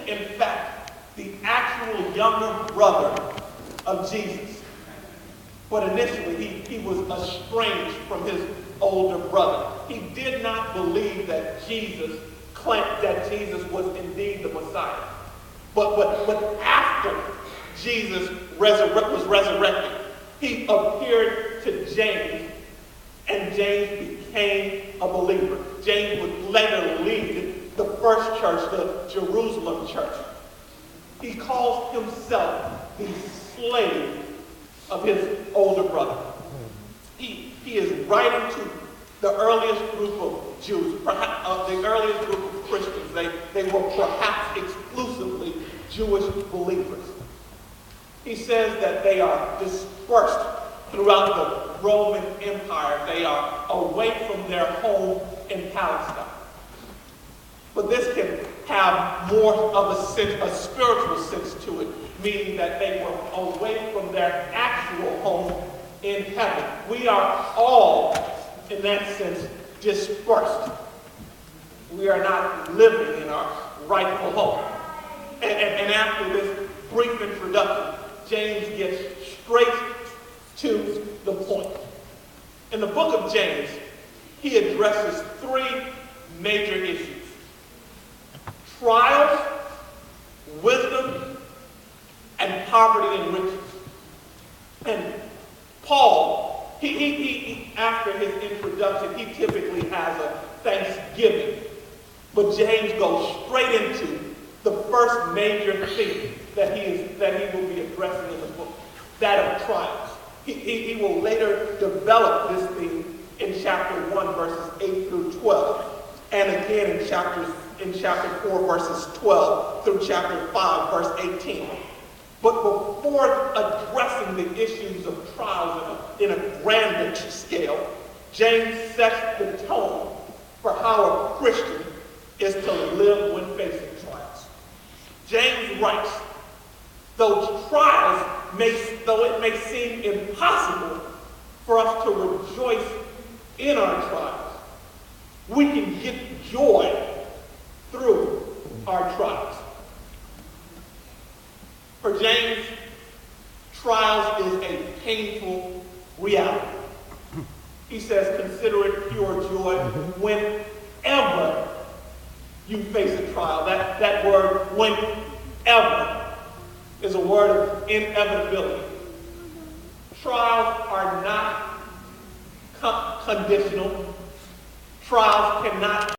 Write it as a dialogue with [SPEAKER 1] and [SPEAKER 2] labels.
[SPEAKER 1] in fact, the actual younger brother of Jesus. But initially, he was estranged from his older brother. He did not believe that Jesus was indeed the Messiah. But after Jesus was resurrected, he appeared to James, and James became a believer. James would later lead the first church, the Jerusalem church. He calls himself the slave of his older brother. He is writing to the earliest group of Jews, perhaps the earliest group of Christians. They were perhaps exclusively Jewish believers. He says that they are dispersed throughout the Roman Empire. They are away from their home in Palestine. But this can have more of a spiritual sense to it, meaning that they were away from their actual home in heaven. We are all, in that sense, dispersed. We are not living in our rightful home. And after this brief introduction, James gets straight to the point. In the book of James, he addresses three major issues: trials, wisdom, and poverty and riches. And Paul, he after his introduction, he typically has a thanksgiving. But James goes straight into the first major theme that he will be addressing in the book, that of trials. He will later develop this theme in chapter 1, verses 8 through 12, and again in chapter 4, verses 12 through chapter 5, verse 18. But before addressing the issues of trials in a grander scale, James sets the tone for how a Christian is to live when facing trials. James writes, though it may seem impossible for us to rejoice in our trials, we can get joy through our trials. For James, trials is a painful reality. He says, consider it pure joy whenever you face a trial. That word, whenever, is a word of inevitability. Trials are not conditional. Trials cannot